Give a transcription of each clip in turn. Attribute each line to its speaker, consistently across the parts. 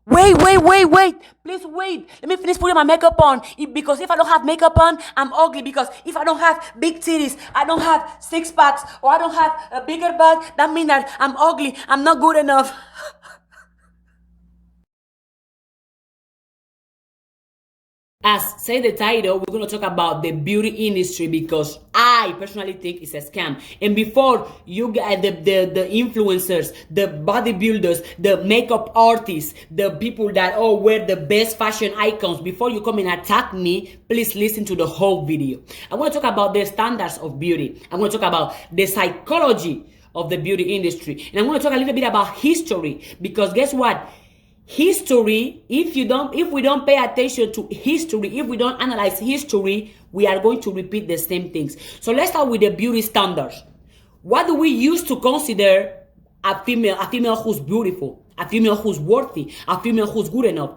Speaker 1: Wait. Please wait. Let me finish putting my makeup on. Because if I don't have makeup on, I'm ugly. Because if I don't have big titties, I don't have six packs, or I don't have a bigger butt, that means that I'm ugly. I'm not good enough. As say the title, we're going to talk about the beauty industry because I personally think it's a scam. And before you get the influencers, the bodybuilders, the makeup artists, the people that all wear the best fashion icons, before you come and attack me, please listen to the whole video. I want to talk about the standards of beauty. I'm going to talk about the psychology of the beauty industry. And I'm going to talk a little bit about history because guess what? History, if we don't pay attention to history, if we don't analyze history, we are going to repeat the same things. So let's start with the beauty standards. What do we use to consider a female who's beautiful, a female who's worthy, a female who's good enough?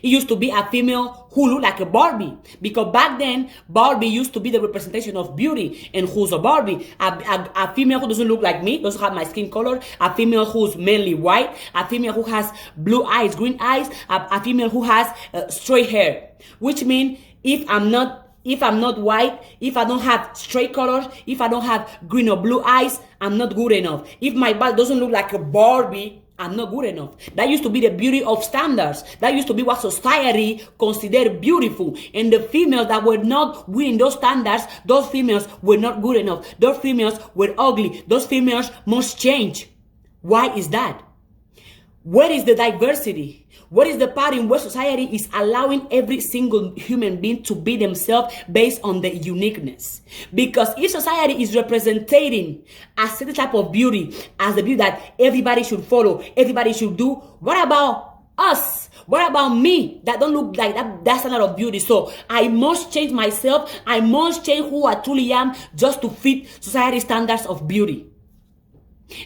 Speaker 1: It used to be a female who looked like a Barbie, because back then Barbie used to be the representation of beauty. And who's a Barbie? A female who doesn't look like me, doesn't have my skin color, a female who's mainly white, a female who has blue eyes, green eyes, a female who has straight hair. Which means if I'm not white, if I don't have straight colors, if I don't have green or blue eyes, I'm not good enough. If my body doesn't look like a Barbie, I'm not good enough. That used to be the beauty of standards. That used to be what society considered beautiful. And the females that were not within those standards, those females were not good enough. Those females were ugly. Those females must change. Why is that? Where is the diversity? What is the part in where society is allowing every single human being to be themselves based on their uniqueness? Because if society is representing a certain type of beauty as the beauty that everybody should follow, everybody should do, what about us? What about me that don't look like that standard of beauty? So I must change myself. I must change who I truly am just to fit society's standards of beauty.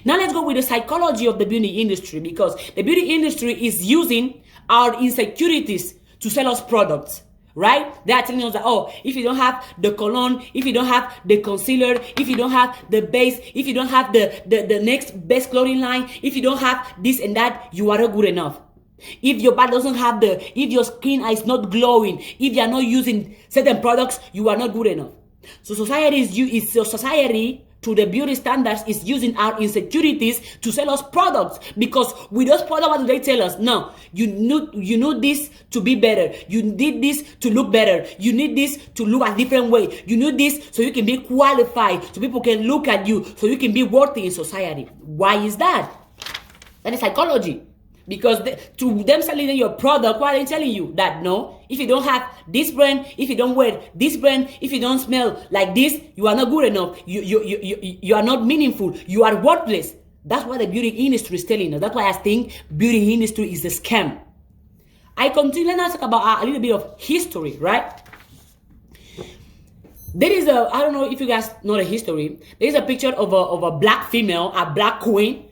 Speaker 1: Now let's go with the psychology of the beauty industry, because the beauty industry is using our insecurities to sell us products, right? They are telling us that, oh, if you don't have the cologne, if you don't have the concealer, if you don't have the base, if you don't have the next best clothing line, if you don't have this and that, you are not good enough. If your body doesn't have if your skin is not glowing, if you are not using certain products, you are not good enough. So society to the beauty standards is using our insecurities to sell us products, because with those products, what do they tell us? No, you need this to be better. You need this to look better. You need this to look a different way. You need this so you can be qualified, so people can look at you, so you can be worthy in society. Why is that? That is psychology. Because to them selling your product, what are they telling you? That no, if you don't have this brand, if you don't wear this brand, if you don't smell like this, you are not good enough. You are not meaningful. You are worthless. That's what the beauty industry is telling us. That's why I think beauty industry is a scam. I continue now to talk about a little bit of history, right? There is I don't know if you guys know the history. There is a picture of a black female, a black queen,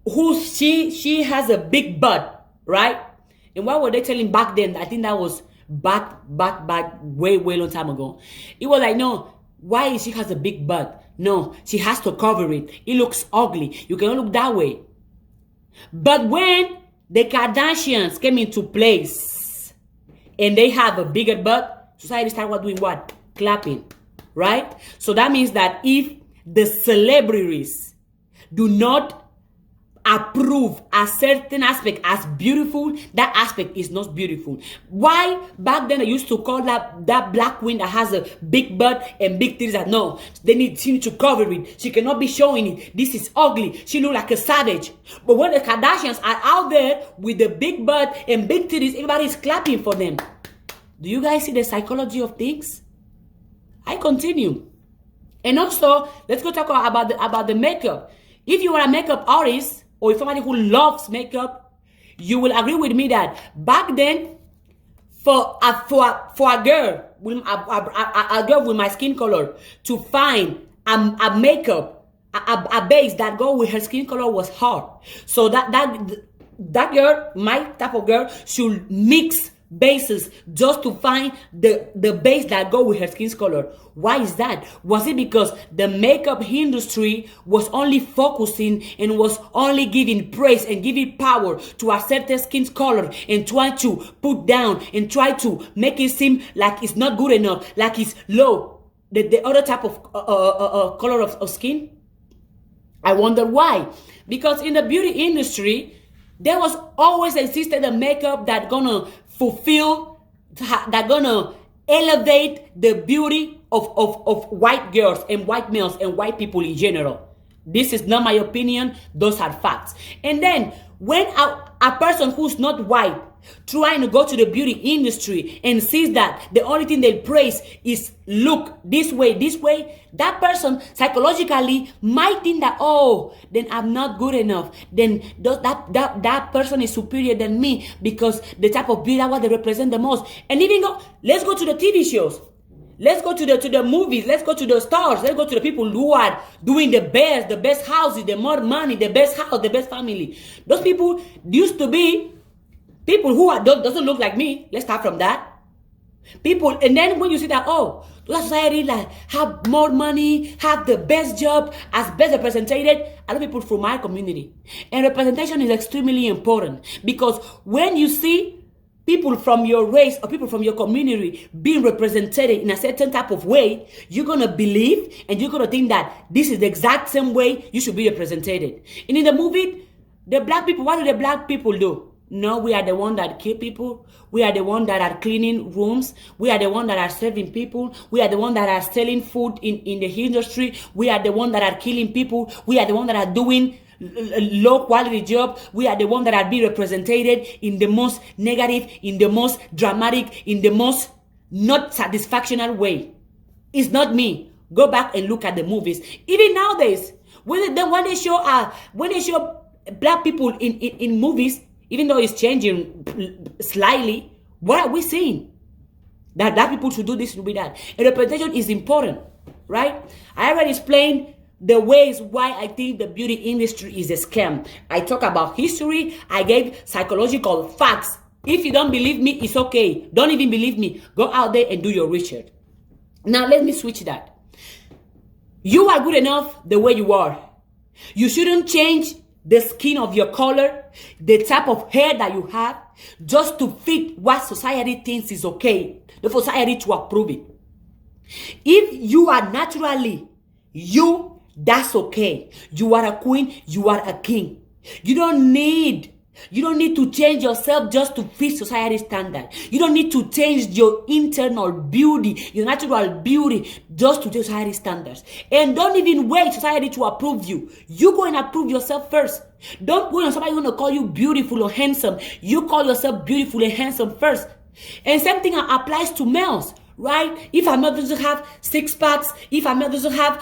Speaker 1: who she has a big butt, right? And what were they telling back then? I think that was back way long time ago. It was like, no, why she has a big butt? No, she has to cover it. It looks ugly. You cannot look that way. But when the Kardashians came into place and they have a bigger butt, society started doing what? Clapping, right? So that means that if the celebrities do not approve a certain aspect as beautiful, that aspect is not beautiful. Why back then they used to call that black queen that has a big butt and big titties? That no, she need to cover it. She cannot be showing it. This is ugly. She look like a savage. But when the Kardashians are out there with the big butt and big titties, everybody is clapping for them. Do you guys see the psychology of things? I continue. And also, let's go talk about the makeup. If you are a makeup artist, or if somebody who loves makeup, you will agree with me that back then, for a girl with a girl with my skin color to find a makeup, a base that go with her skin color was hard. So that girl, my type of girl, should mix bases just to find the base that go with her skin color. Why is that? Was it because the makeup industry was only focusing and was only giving praise and giving power to a certain skin color and try to put down and try to make it seem like it's not good enough, like it's low, the other type of color of skin? I wonder why. Because in the beauty industry, there was always existed a makeup that gonna fulfill, that gonna elevate the beauty of white girls and white males and white people in general. This is not my opinion, those are facts. And then when a person who's not white trying to go to the beauty industry and sees that the only thing they praise is look this way, that person psychologically might think that, oh, then I'm not good enough. Then that person is superior than me because the type of beauty, what they represent the most. And even let's go to the TV shows. Let's go to the movies. Let's go to the stars. Let's go to the people who are doing the best houses, the more money, the best house, the best family. Those people used to be people who doesn't look like me. Let's start from that. People, and then when you see that, oh, those society like have more money, have the best job, as best represented, a lot of people from my community. And representation is extremely important because when you see people from your race or people from your community being represented in a certain type of way, you're going to believe and you're going to think that this is the exact same way you should be represented. And in the movie, the black people, what do the black people do? No, we are the one that kill people. We are the one that are cleaning rooms. We are the one that are serving people. We are the one that are selling food in the industry. We are the one that are killing people. We are the one that are doing low quality job. We are the one that are being represented in the most negative, in the most dramatic, in the most not satisfactional way. It's not me. Go back and look at the movies. Even nowadays, when they show black people in movies, even though it's changing slightly, what are we seeing? That black people should do this, should be that. And representation is important, right? I already explained the ways why I think the beauty industry is a scam. I talk about history. I gave psychological facts. If you don't believe me, it's okay. Don't even believe me. Go out there and do your research. Now, let me switch that. You are good enough the way you are. You shouldn't change the skin of your color, the type of hair that you have, just to fit what society thinks is okay, the society to approve it. If you are naturally you, that's okay. You are a queen, you are a king. You don't need to change yourself just to fit society standard. You don't need to change your internal beauty, your natural beauty, just to society standards. And don't even wait society to approve you. You go and approve yourself first. Don't wait on somebody going to call you beautiful or handsome. You call yourself beautiful and handsome first. And same thing applies to males. Right? If a male doesn't have six packs, if a male doesn't have,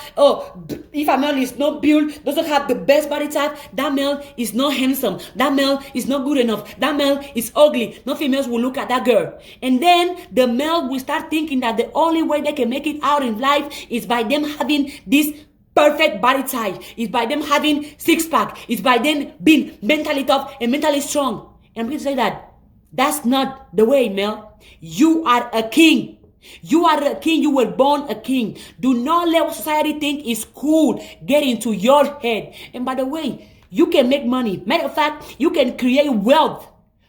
Speaker 1: if a male is not built, doesn't have the best body type, that male is not handsome. That male is not good enough. That male is ugly. No females will look at that girl. And then the male will start thinking that the only way they can make it out in life is by them having this perfect body type. Is by them having six pack. Is by them being mentally tough and mentally strong. And I'm going to say that that's not the way, male. You are a king. You are a king. You were born a king. Do not let what society think is cool get into your head. And by the way, you can make money. Matter of fact, you can create wealth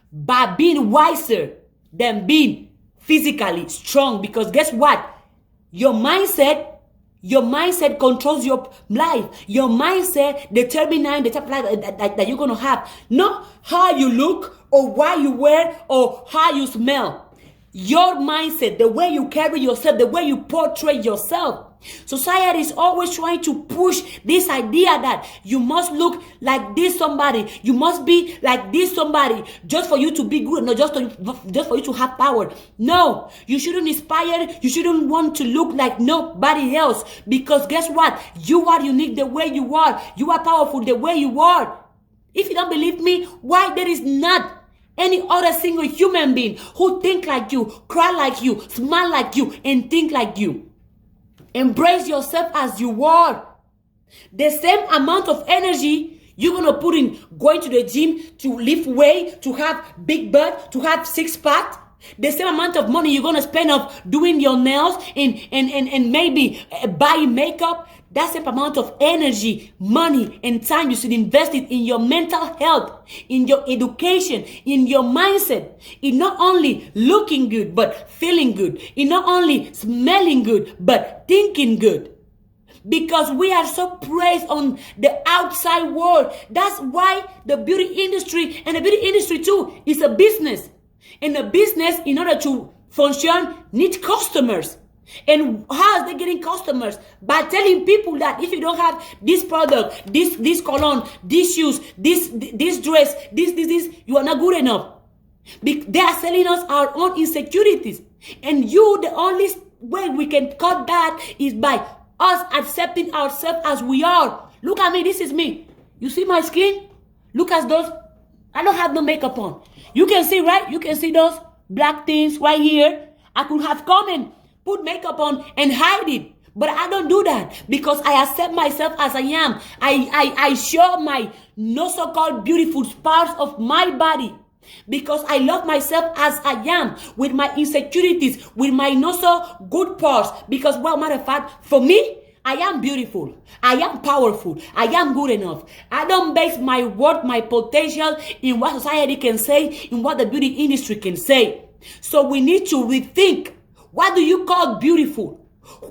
Speaker 1: by being wiser than being physically strong. Because guess what? Your mindset controls your life. Your mindset determines the type of life that you're going to have. Not how you look or what you wear or how you smell. Your mindset, the way you carry yourself, the way you portray yourself. Society is always trying to push this idea that you must look like this somebody. You must be like this somebody just for you to be good, not just for you to have power. No, you shouldn't inspire. You shouldn't want to look like nobody else. Because guess what? You are unique the way you are. You are powerful the way you are. If you don't believe me, why there is not any other single human being who think like you, cry like you, smile like you, and think like you? Embrace yourself as you are. The same amount of energy you're going to put in going to the gym to lift weight, to have big butt, to have six pack, The same amount of money you're going to spend of doing your nails and maybe buying makeup, that same amount of energy, money, and time you should invest it in your mental health, in your education, in your mindset, in not only looking good, but feeling good, in not only smelling good, but thinking good. Because we are so praised on the outside world. That's why the beauty industry, and the beauty industry too, is a business. And a business, in order to function, needs customers. And how are they getting customers? By telling people that if you don't have this product, this cologne, these shoes, this dress, this, you are not good enough. They are selling us our own insecurities. And the only way we can cut that is by us accepting ourselves as we are. Look at me, this is me. You see my skin? Look at those. I don't have no makeup on. You can see, right? You can see those black things right here. I could have come and put makeup on and hide it. But I don't do that because I accept myself as I am. I show my no so-called beautiful parts of my body because I love myself as I am, with my insecurities, with my not so good parts. Because, well, matter of fact, for me, I am beautiful. I am powerful. I am good enough. I don't base my worth, my potential in what society can say, in what the beauty industry can say. So we need to rethink, what do you call beautiful?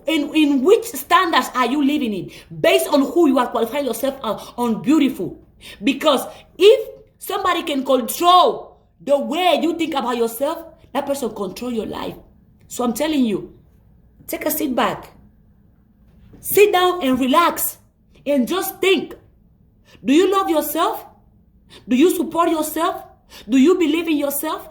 Speaker 1: In which standards are you living in? Based on who you are qualifying yourself on beautiful. Because if somebody can control the way you think about yourself, that person control your life. So I'm telling you, take a seat back. Sit down and relax and just think. Do you love yourself? Do you support yourself? Do you believe in yourself?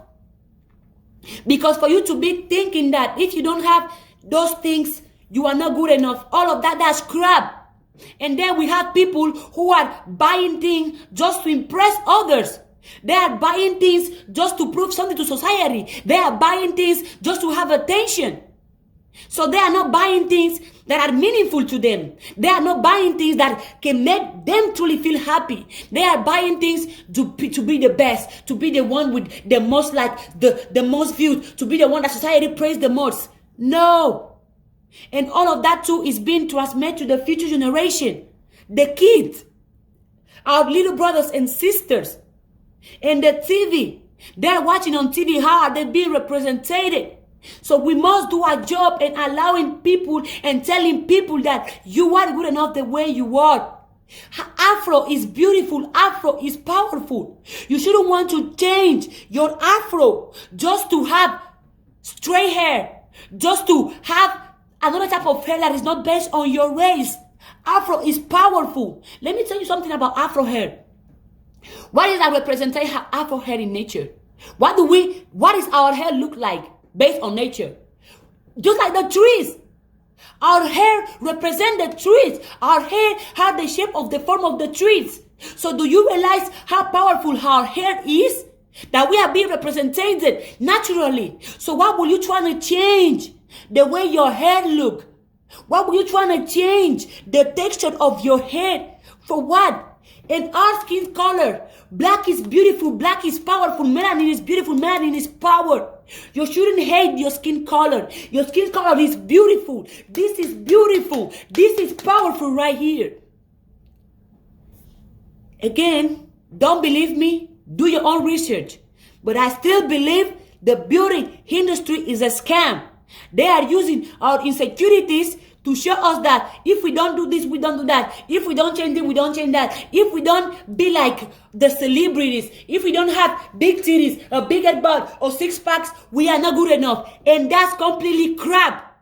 Speaker 1: Because for you to be thinking that if you don't have those things, you are not good enough, all of that, that's crap. And then we have people who are buying things just to impress others. They are buying things just to prove something to society. They are buying things just to have attention. So they are not buying things that are meaningful to them. They are not buying things that can make them truly feel happy. They are buying things to be the best, to be the one with the most, like the most views, to be the one that society praise the most. No. And all of that too is being transmitted to the future generation. The kids, our little brothers and sisters, and the TV. They're watching on TV. How are they being represented? So we must do our job and allowing people and telling people that you are good enough the way you are. Afro is beautiful. Afro is powerful. You shouldn't want to change your afro just to have straight hair, just to have another type of hair that is not based on your race. Afro is powerful. Let me tell you something about afro hair. What is our representation of afro hair in nature? What is our hair look like based on nature? Just like the trees. Our hair represent the trees. Our hair has the shape of the form of the trees. So do you realize how powerful our hair is? That we are being represented naturally. So why will you try to change the way your hair look? Why will you try to change the texture of your hair? For what? And our skin color. Black is beautiful. Black is powerful. Melanin is beautiful. Melanin is power. You shouldn't hate your skin color. Your skin color is beautiful. This is beautiful. This is powerful right here. Again, don't believe me? Do your own research. But I still believe the beauty industry is a scam. They are using our insecurities to show us that if we don't do this, we don't do that. If we don't change it, we don't change that. If we don't be like the celebrities, if we don't have big titties, a bigger butt, or six packs, we are not good enough. And that's completely crap.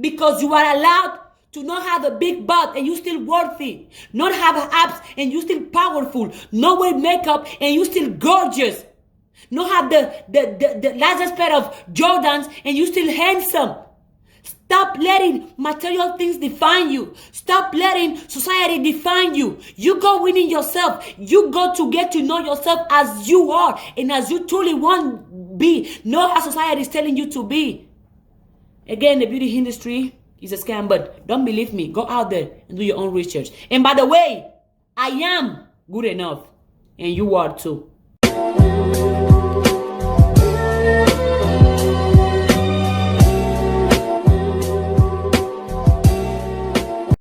Speaker 1: Because you are allowed to not have a big butt and you still worthy. Not have abs and you still powerful. Not wear makeup and you still gorgeous. Not have the largest pair of Jordans and you still handsome. Stop letting material things define you. Stop letting society define you. You go winning yourself. You go to get to know yourself as you are and as you truly want to be. Not as society is telling you to be. Again, the beauty industry is a scam, but don't believe me. Go out there and do your own research. And by the way, I am good enough and you are too.